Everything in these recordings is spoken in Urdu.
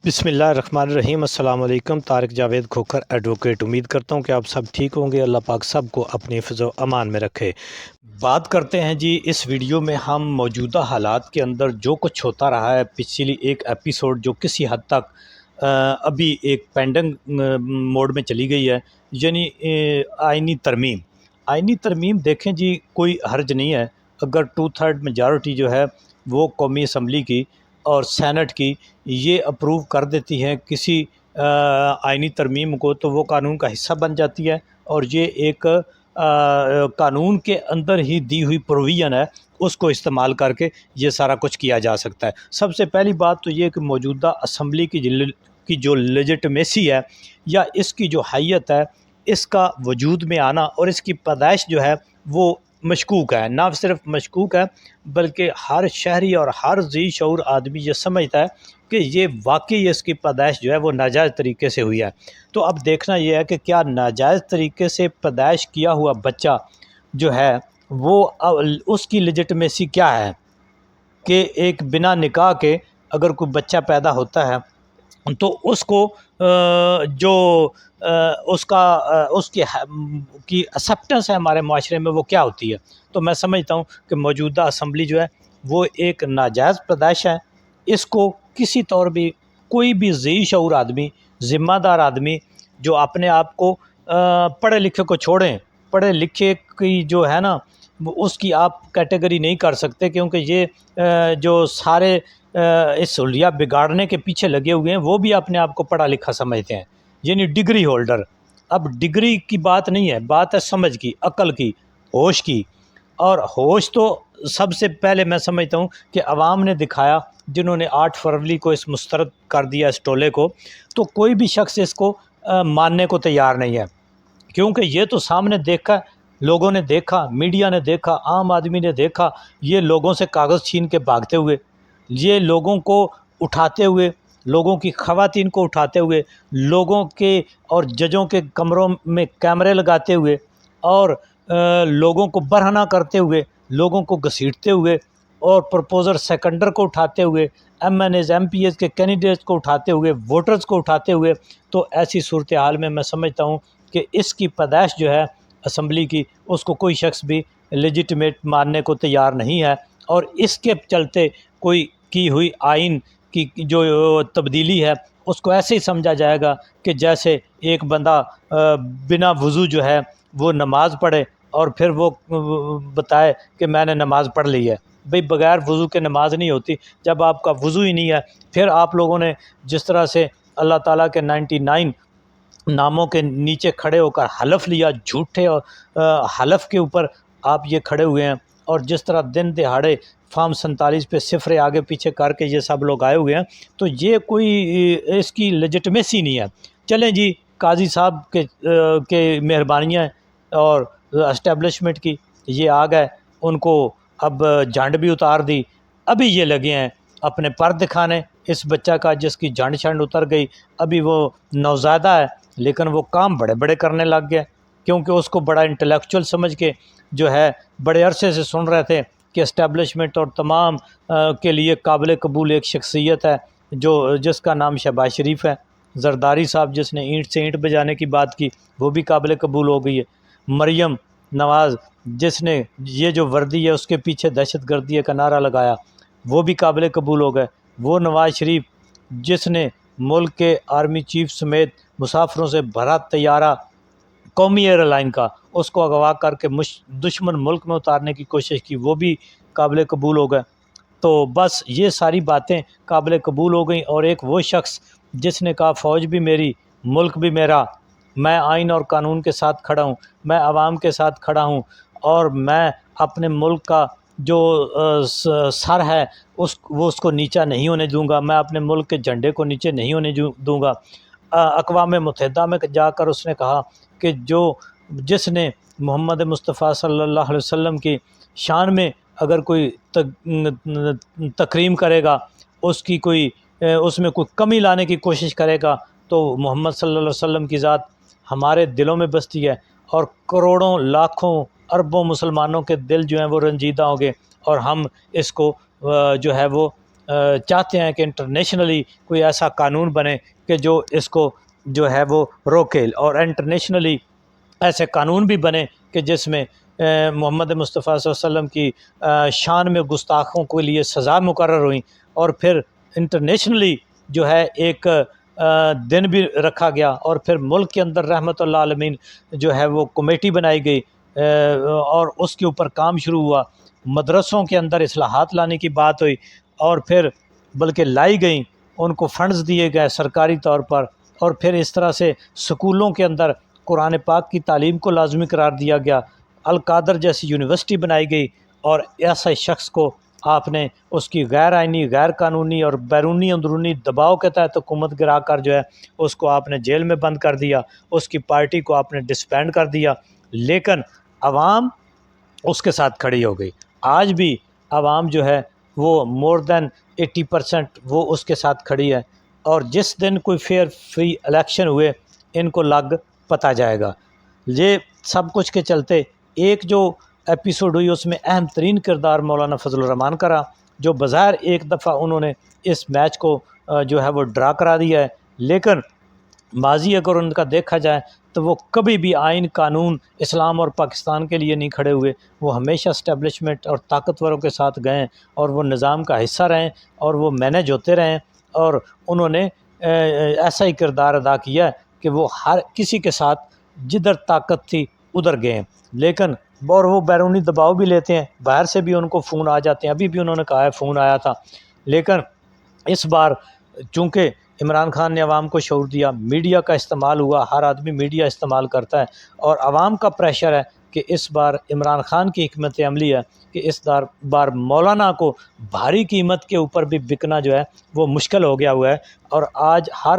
بسم اللہ الرحمن الرحیم۔ السلام علیکم۔ طارق جاوید کھوکھر ایڈوکیٹ۔ امید کرتا ہوں کہ آپ سب ٹھیک ہوں گے۔ اللہ پاک سب کو اپنی حفظ و امان میں رکھے۔ بات کرتے ہیں جی، اس ویڈیو میں ہم موجودہ حالات کے اندر جو کچھ ہوتا رہا ہے، پچھلی ایک ایپیسوڈ جو کسی حد تک ابھی ایک پینڈنگ موڈ میں چلی گئی ہے، یعنی آئینی ترمیم دیکھیں جی، کوئی حرج نہیں ہے اگر 2/3 میجارٹی جو ہے وہ قومی اسمبلی کی اور سینٹ کی یہ اپروو کر دیتی ہے کسی آئینی ترمیم کو، تو وہ قانون کا حصہ بن جاتی ہے، اور یہ ایک قانون کے اندر ہی دی ہوئی پروویژن ہے، اس کو استعمال کر کے یہ سارا کچھ کیا جا سکتا ہے۔ سب سے پہلی بات تو یہ کہ موجودہ اسمبلی کی جو لیجٹمیسی ہے یا اس کی جو حیت ہے، اس کا وجود میں آنا اور اس کی پیدائش جو ہے وہ مشکوک ہے۔ نہ صرف مشکوک ہے بلکہ ہر شہری اور ہر ذی شعور آدمی یہ سمجھتا ہے کہ یہ واقعی اس کی پیدائش جو ہے وہ ناجائز طریقے سے ہوئی ہے۔ تو اب دیکھنا یہ ہے کہ کیا ناجائز طریقے سے پیدائش کیا ہوا بچہ جو ہے وہ اس کی لیجٹمیسی کیا ہے کہ ایک بنا نکاح کے اگر کوئی بچہ پیدا ہوتا ہے تو اس کو جو اس کی ایکسیپٹنس ہے ہمارے معاشرے میں وہ کیا ہوتی ہے۔ تو میں سمجھتا ہوں کہ موجودہ اسمبلی جو ہے وہ ایک ناجائز پیدائش ہے۔ اس کو کسی طور بھی کوئی بھی ذی شعور آدمی، ذمہ دار آدمی جو اپنے آپ کو پڑھے لکھے کو چھوڑیں، پڑھے لکھے کی جو ہے نا اس کی آپ کیٹیگری نہیں کر سکتے، کیونکہ یہ جو سارے اس حلیہ بگاڑنے کے پیچھے لگے ہوئے ہیں وہ بھی اپنے آپ کو پڑھا لکھا سمجھتے ہیں، یعنی ڈگری ہولڈر۔ اب ڈگری کی بات نہیں ہے، بات ہے سمجھ کی، عقل کی، ہوش کی۔ اور ہوش تو سب سے پہلے میں سمجھتا ہوں کہ عوام نے دکھایا، جنہوں نے 8 فروری کو اس مسترد کر دیا اس ٹولے کو، تو کوئی بھی شخص اس کو ماننے کو تیار نہیں ہے، کیونکہ یہ تو سامنے دیکھا، لوگوں نے دیکھا، میڈیا نے دیکھا، عام آدمی نے دیکھا، یہ لوگوں سے کاغذ چھین کے بھاگتے ہوئے، یہ لوگوں کو اٹھاتے ہوئے، لوگوں کی خواتین کو اٹھاتے ہوئے، لوگوں کے اور ججوں کے کمروں میں کیمرے لگاتے ہوئے، اور لوگوں کو برہنہ کرتے ہوئے، لوگوں کو گھسیٹتے ہوئے، اور پرپوزر سیکنڈر کو اٹھاتے ہوئے، M N As, M P As کے کینڈیڈیٹس کو اٹھاتے ہوئے، ووٹرز کو اٹھاتے ہوئے، تو ایسی صورتحال میں سمجھتا ہوں کہ اس کی پیدائش جو ہے اسمبلی کی، اس کو کوئی شخص بھی لیجٹمیٹ ماننے کو تیار نہیں ہے، اور اس کے چلتے کوئی کی ہوئی آئین کی جو تبدیلی ہے اس کو ایسے ہی سمجھا جائے گا کہ جیسے ایک بندہ بنا وضو جو ہے وہ نماز پڑھے اور پھر وہ بتائے کہ میں نے نماز پڑھ لی ہے۔ بھئی بغیر وضو کے نماز نہیں ہوتی۔ جب آپ کا وضو ہی نہیں ہے، پھر آپ لوگوں نے جس طرح سے اللہ تعالیٰ کے 99 ناموں کے نیچے کھڑے ہو کر حلف لیا، جھوٹے اور حلف کے اوپر آپ یہ کھڑے ہوئے ہیں، اور جس طرح دن دہاڑے فارم 47 پہ صفرے آگے پیچھے کر کے یہ سب لوگ آئے ہوئے ہیں، تو یہ کوئی اس کی لیجٹمیسی نہیں ہے۔ چلیں جی، قاضی صاحب کے مہربانیاں اور اسٹیبلشمنٹ کی یہ آ گئے، ان کو اب جھنڈ بھی اتار دی، ابھی یہ لگے ہیں اپنے پر دکھانے اس بچہ کا جس کی جھنڈ چھنڈ اتر گئی۔ ابھی وہ نوزائیدہ ہے لیکن وہ کام بڑے بڑے کرنے لگ گئے، کیونکہ اس کو بڑا انٹلیکچوئل سمجھ کے جو ہے بڑے عرصے سے سن رہے تھے کہ اسٹیبلشمنٹ اور تمام کے لیے قابل قبول ایک شخصیت ہے جس کا نام شہباز شریف ہے۔ زرداری صاحب جس نے اینٹ سے اینٹ بجانے کی بات کی وہ بھی قابل قبول ہو گئی ہے۔ مریم نواز جس نے یہ جو وردی ہے اس کے پیچھے دہشت گردی کا نعرہ لگایا وہ بھی قابل قبول ہو گئے۔ وہ نواز شریف جس نے ملک کے آرمی چیف سمیت مسافروں سے بھرا طیارہ قومی ایئر لائن کا اس کو اغوا کر کے دشمن ملک میں اتارنے کی کوشش کی، وہ بھی قابل قبول ہو گئے۔ تو بس یہ ساری باتیں قابل قبول ہو گئیں، اور ایک وہ شخص جس نے کہا فوج بھی میری، ملک بھی میرا، میں آئین اور قانون کے ساتھ کھڑا ہوں، میں عوام کے ساتھ کھڑا ہوں، اور میں اپنے ملک کا جو سر ہے اس کو نیچا نہیں ہونے دوں گا، میں اپنے ملک کے جھنڈے کو نیچے نہیں ہونے دوں گا۔ اقوام متحدہ میں جا کر اس نے کہا کہ جس نے محمد مصطفیٰ صلی اللہ علیہ وسلم کی شان میں اگر کوئی تکریم کرے گا، اس میں کوئی کمی لانے کی کوشش کرے گا، تو محمد صلی اللہ علیہ وسلم کی ذات ہمارے دلوں میں بستی ہے، اور کروڑوں لاکھوں اربوں مسلمانوں کے دل جو ہیں وہ رنجیدہ ہوں گے، اور ہم اس کو جو ہے وہ چاہتے ہیں کہ انٹرنیشنلی کوئی ایسا قانون بنے کہ جو اس کو جو ہے وہ روکے، اور انٹرنیشنلی ایسے قانون بھی بنے کہ جس میں محمد مصطفیٰ صلی اللہ علیہ وسلم کی شان میں گستاخوں کے لیے سزا مقرر ہوئیں، اور پھر انٹرنیشنلی جو ہے ایک دن بھی رکھا گیا، اور پھر ملک کے اندر رحمت اللہ عالمین جو ہے وہ کمیٹی بنائی گئی، اور اس کے اوپر کام شروع ہوا، مدرسوں کے اندر اصلاحات لانے کی بات ہوئی، اور پھر بلکہ لائی گئیں، ان کو فنڈز دیے گئے سرکاری طور پر، اور پھر اس طرح سے سکولوں کے اندر قرآن پاک کی تعلیم کو لازمی قرار دیا گیا، القادر جیسی یونیورسٹی بنائی گئی، اور ایسے شخص کو آپ نے اس کی غیر آئینی، غیر قانونی اور بیرونی اندرونی دباؤ کے تحت حکومت گرا کر جو ہے اس کو آپ نے جیل میں بند کر دیا، اس کی پارٹی کو آپ نے ڈسبینڈ کر دیا، لیکن عوام اس کے ساتھ کھڑی ہو گئی۔ آج بھی عوام جو ہے وہ مور دین 80% وہ اس کے ساتھ کھڑی ہے، اور جس دن کوئی فیئر فری الیکشن ہوئے ان کو لگ پتہ جائے گا۔ یہ سب کچھ کے چلتے ایک جو ایپیسوڈ ہوئی اس میں اہم ترین کردار مولانا فضل الرحمان کا رہا، جو بظاہر ایک دفعہ انہوں نے اس میچ کو جو ہے وہ ڈرا کرا دیا ہے، لیکن ماضی اگر ان کا دیکھا جائے تو وہ کبھی بھی آئین، قانون، اسلام اور پاکستان کے لیے نہیں کھڑے ہوئے، وہ ہمیشہ اسٹیبلشمنٹ اور طاقتوروں کے ساتھ گئے، اور وہ نظام کا حصہ رہیں، اور وہ مینج ہوتے رہیں، اور انہوں نے ایسا ہی کردار ادا کیا ہے کہ وہ ہر کسی کے ساتھ جدھر طاقت تھی ادھر گئے، لیکن اور وہ بیرونی دباؤ بھی لیتے ہیں، باہر سے بھی ان کو فون آ جاتے ہیں، ابھی بھی انہوں نے کہا ہے فون آیا تھا، لیکن اس بار چونکہ عمران خان نے عوام کو شعور دیا، میڈیا کا استعمال ہوا، ہر آدمی میڈیا استعمال کرتا ہے، اور عوام کا پریشر ہے کہ اس بار عمران خان کی حکمت عملی ہے کہ اس بار مولانا کو بھاری قیمت کے اوپر بھی بکنا جو ہے وہ مشکل ہو گیا ہوا ہے، اور آج ہر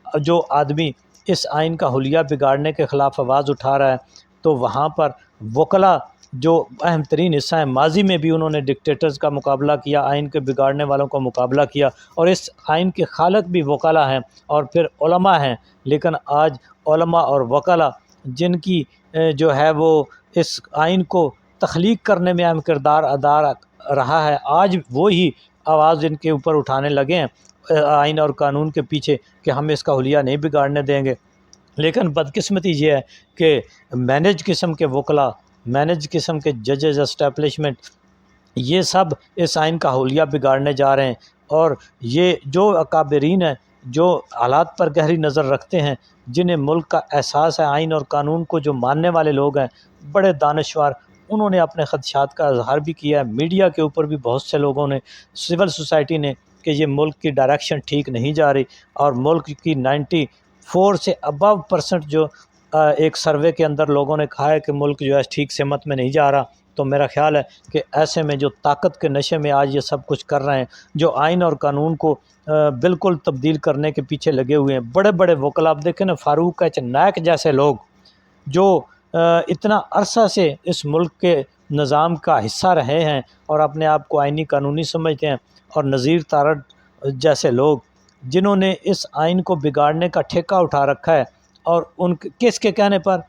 جو آدمی اس آئین کا حلیہ بگاڑنے کے خلاف آواز اٹھا رہا ہے، تو وہاں پر وکلا جو اہم ترین حصہ ہیں، ماضی میں بھی انہوں نے ڈکٹیٹرز کا مقابلہ کیا، آئین کے بگاڑنے والوں کا مقابلہ کیا، اور اس آئین کے خالق بھی وکلا ہیں، اور پھر علماء ہیں، لیکن آج علماء اور وکلا جن کی جو ہے وہ اس آئین کو تخلیق کرنے میں اہم کردار ادا رہا ہے، آج وہی آواز ان کے اوپر اٹھانے لگے ہیں آئین اور قانون کے پیچھے کہ ہم اس کا حلیہ نہیں بگاڑنے دیں گے۔ لیکن بدقسمتی یہ ہے کہ مینج قسم کے وکلا، مینج قسم کے ججز، اسٹیبلشمنٹ، یہ سب اس آئین کا حلیہ بگاڑنے جا رہے ہیں، اور یہ جو اکابرین ہیں، جو حالات پر گہری نظر رکھتے ہیں، جنہیں ملک کا احساس ہے، آئین اور قانون کو جو ماننے والے لوگ ہیں، بڑے دانشور، انہوں نے اپنے خدشات کا اظہار بھی کیا ہے، میڈیا کے اوپر بھی بہت سے لوگوں نے، سول سوسائٹی نے، کہ یہ ملک کی ڈائریکشن ٹھیک نہیں جا رہی، اور ملک کی 94 سے ابو% جو ایک سروے کے اندر لوگوں نے کہا ہے کہ ملک جو ہے ٹھیک سمت میں نہیں جا رہا، تو میرا خیال ہے کہ ایسے میں جو طاقت کے نشے میں آج یہ سب کچھ کر رہے ہیں، جو آئین اور قانون کو بالکل تبدیل کرنے کے پیچھے لگے ہوئے ہیں، بڑے بڑے وکلا، آپ دیکھیں نا، فاروق ایچ نائک جیسے لوگ جو اتنا عرصہ سے اس ملک کے نظام کا حصہ رہے ہیں اور اپنے آپ کو آئینی قانونی سمجھتے ہیں، اور نذیر تارڑ جیسے لوگ جنہوں نے اس آئین کو بگاڑنے کا ٹھیکہ اٹھا رکھا ہے، اور ان کس کے کہنے پر؟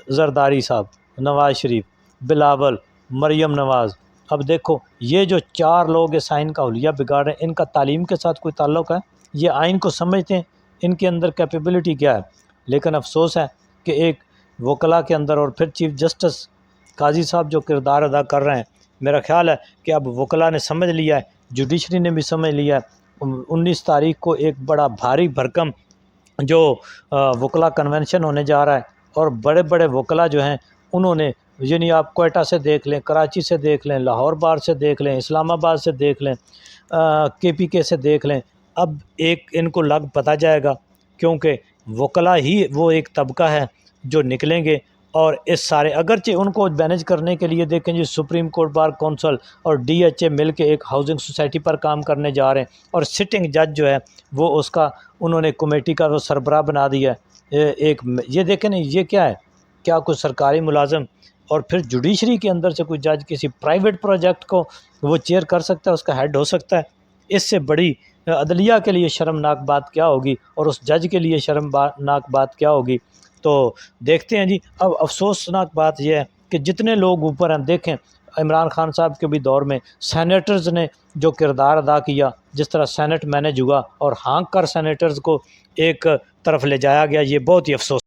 زرداری صاحب، نواز شریف، بلاول، مریم نواز۔ اب دیکھو یہ جو 4 لوگ اس آئین کا حلیہ بگاڑ رہے ہیں، ان کا تعلیم کے ساتھ کوئی تعلق ہے؟ یہ آئین کو سمجھتے ہیں؟ ان کے اندر کیپیبلٹی کیا ہے؟ لیکن افسوس ہے کہ ایک وکلا کے اندر، اور پھر چیف جسٹس قاضی صاحب جو کردار ادا کر رہے ہیں، میرا خیال ہے کہ اب وکلا نے سمجھ لیا ہے، جوڈیشری نے بھی سمجھ لیا ہے۔ 19 تاریخ کو ایک بڑا بھاری بھرکم جو وکلا کنونشن ہونے جا رہا ہے، اور بڑے بڑے وکلا جو ہیں انہوں نے، یعنی آپ کوئٹہ سے دیکھ لیں، کراچی سے دیکھ لیں، لاہور بار سے دیکھ لیں، اسلام آباد سے دیکھ لیں، KPK سے دیکھ لیں، اب ایک ان کو لگ پتہ جائے گا، کیونکہ وکلا ہی وہ ایک طبقہ ہے جو نکلیں گے، اور اس سارے، اگرچہ ان کو مینج کرنے کے لیے دیکھیں جی سپریم کورٹ بار کونسل اور DHA مل کے ایک ہاؤسنگ سوسائٹی پر کام کرنے جا رہے ہیں، اور سٹنگ جج جو ہے وہ اس کا انہوں نے کمیٹی کا وہ سربراہ بنا دیا ہے ایک، یہ دیکھیں نا، یہ کیا ہے؟ کیا کوئی سرکاری ملازم، اور پھر جوڈیشری کے اندر سے کوئی جج کسی پرائیویٹ پروجیکٹ کو وہ چیئر کر سکتا ہے، اس کا ہیڈ ہو سکتا ہے؟ اس سے بڑی عدلیہ کے لیے شرمناک بات کیا ہوگی، اور اس جج کے لیے شرمناک بات کیا ہوگی؟ تو دیکھتے ہیں جی۔ اب افسوسناک بات یہ ہے کہ جتنے لوگ اوپر ہیں، دیکھیں عمران خان صاحب کے بھی دور میں سینیٹرز نے جو کردار ادا کیا، جس طرح سینٹ مینیج ہوا اور ہانک کر سینیٹرز کو ایک طرف لے جایا گیا، یہ بہت ہی افسوس